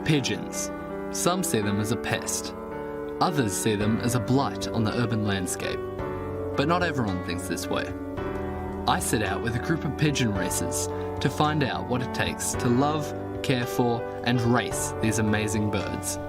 Pigeons. Some see them as a pest. Others see them as a blight on the urban landscape. But not everyone thinks this way. I set out with a group of pigeon racers to find out what it takes to love, care for, and race these amazing birds.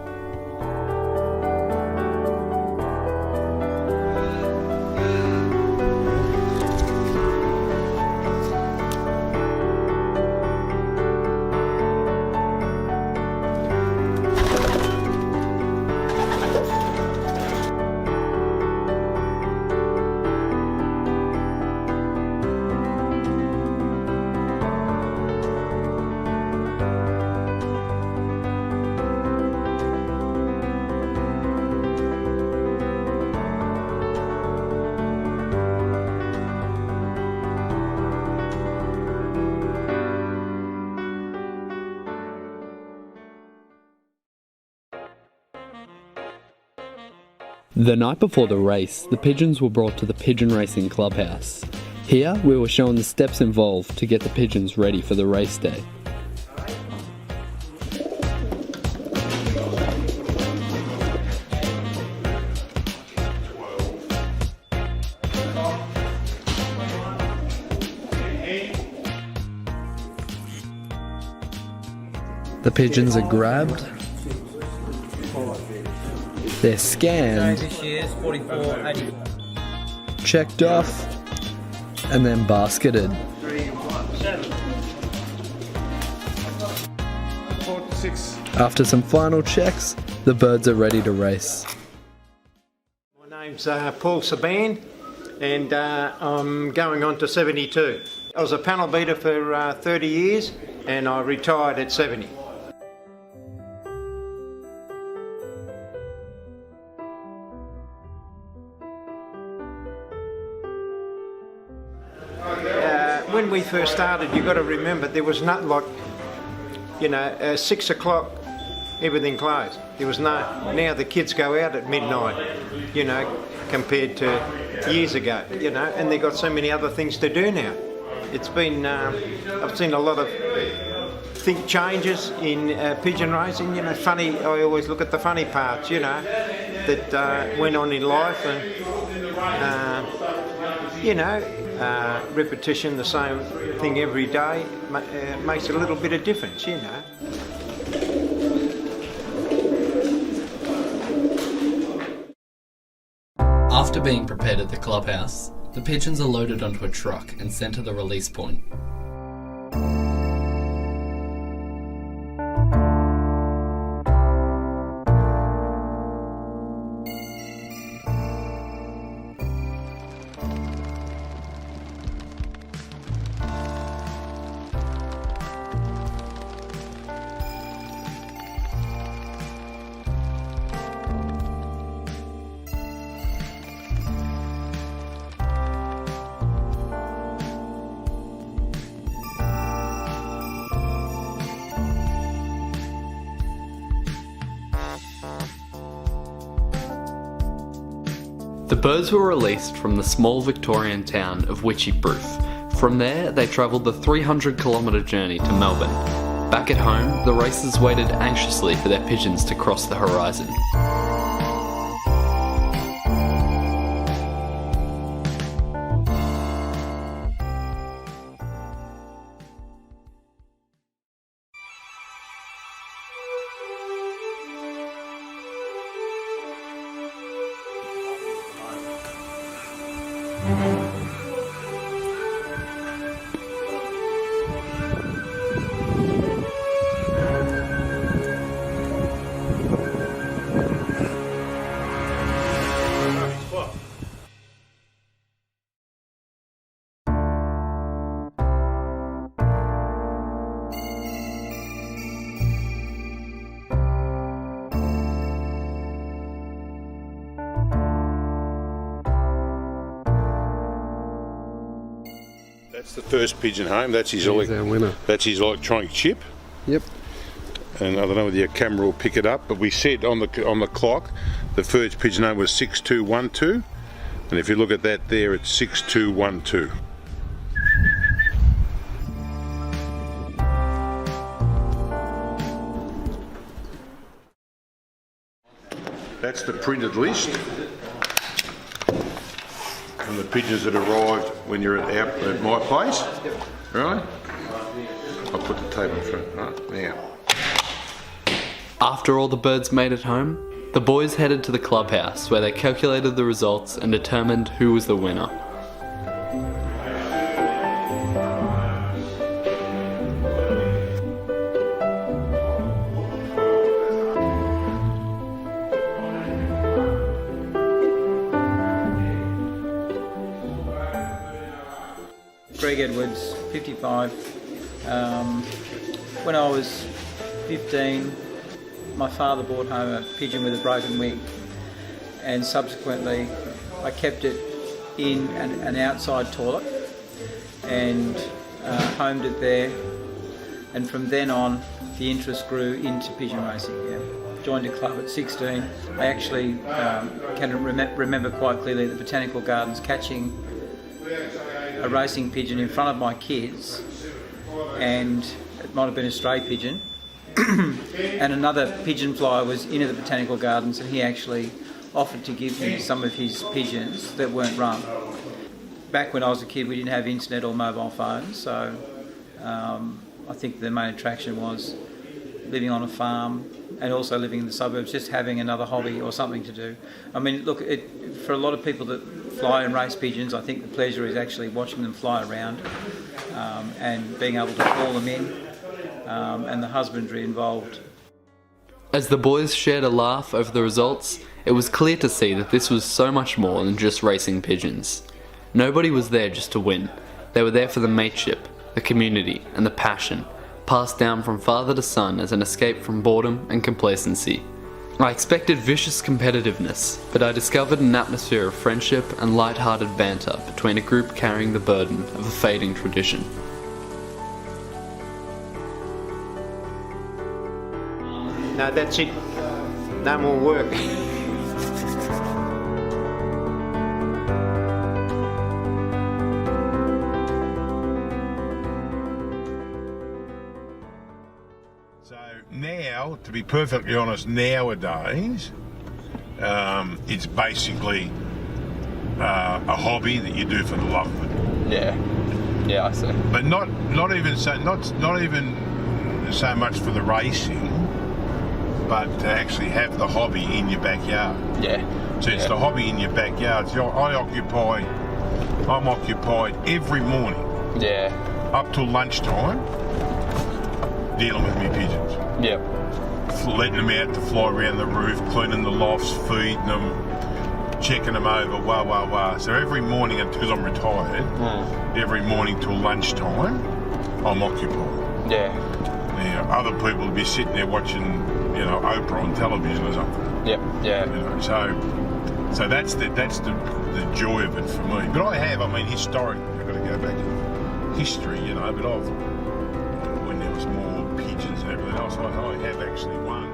The night before the race, the pigeons were brought to the pigeon racing clubhouse. Here, we were shown the steps involved to get the pigeons ready for the race day. The pigeons are grabbed, they're scanned, checked off, and then basketed. After some final checks, the birds are ready to race. My name's Paul Saban, and I'm going on to 72. I was a panel beater for 30 years, and I retired at 70. When we first started, you've got to remember there was not like, 6 o'clock, everything closed. There was no, now the kids go out at midnight, compared to years ago, and they've got so many other things to do now. It's been, I've seen a lot of changes in pigeon racing, funny, I always look at the funny parts, that went on in life, and, repetition, the same thing every day, makes a little bit of difference, After being prepared at the clubhouse, the pigeons are loaded onto a truck and sent to the release point. The birds were released from the small Victorian town of Witchyproof. From there, they travelled the 300-kilometre journey to Melbourne. Back at home, the racers waited anxiously for their pigeons to cross the horizon. That's the first pigeon home. That's his electronic chip. Yep. And I don't know whether your camera will pick it up, but we said on the clock the first pigeon home was 6212, and if you look at that there, it's 6212. That's the printed list. And the pigeons that arrived when you're at my place. Right? I'll put the tape in front. Right, now. After all the birds made it home, the boys headed to the clubhouse where they calculated the results and determined who was the winner. Greg Edwards, 55. When I was 15, my father brought home a pigeon with a broken wing, and subsequently I kept it in an outside toilet and homed it there, and from then on the interest grew into pigeon racing. Yeah. Joined a club at 16. I actually can remember quite clearly the Botanical Gardens catching a racing pigeon in front of my kids, and it might have been a stray pigeon, and another pigeon flyer was into the Botanical Gardens, and he actually offered to give me some of his pigeons that weren't run. Back when I was a kid, we didn't have internet or mobile phones, so I think the main attraction was living on a farm and also living in the suburbs, just having another hobby or something to do. I mean, look, for a lot of people that fly and race pigeons, I think the pleasure is actually watching them fly around and being able to call them in, and the husbandry involved. As the boys shared a laugh over the results, it was clear to see that this was so much more than just racing pigeons. Nobody was there just to win. They were there for the mateship, the community, and the passion, passed down from father to son as an escape from boredom and complacency. I expected vicious competitiveness, but I discovered an atmosphere of friendship and light-hearted banter between a group carrying the burden of a fading tradition. No, that's it. No more work. So now, to be perfectly honest, nowadays, it's basically a hobby that you do for the love of it. Yeah, I see. But not even so much for the racing, but to actually have the hobby in your backyard. Yeah. So it's the hobby in your backyard. So I'm occupied every morning. Yeah. Up till lunchtime, dealing with me pigeons. Yep. Letting them out to fly around the roof, cleaning the lofts, feeding them, checking them over, So every morning, until I'm retired, every morning till lunchtime, I'm occupied. Yeah. Now, other people would be sitting there watching, Oprah on television or something. Yep. Yeah. So that's the joy of it for me. But historically, I've got to go back in history, but when there was more pigeons and everything else, I have actually won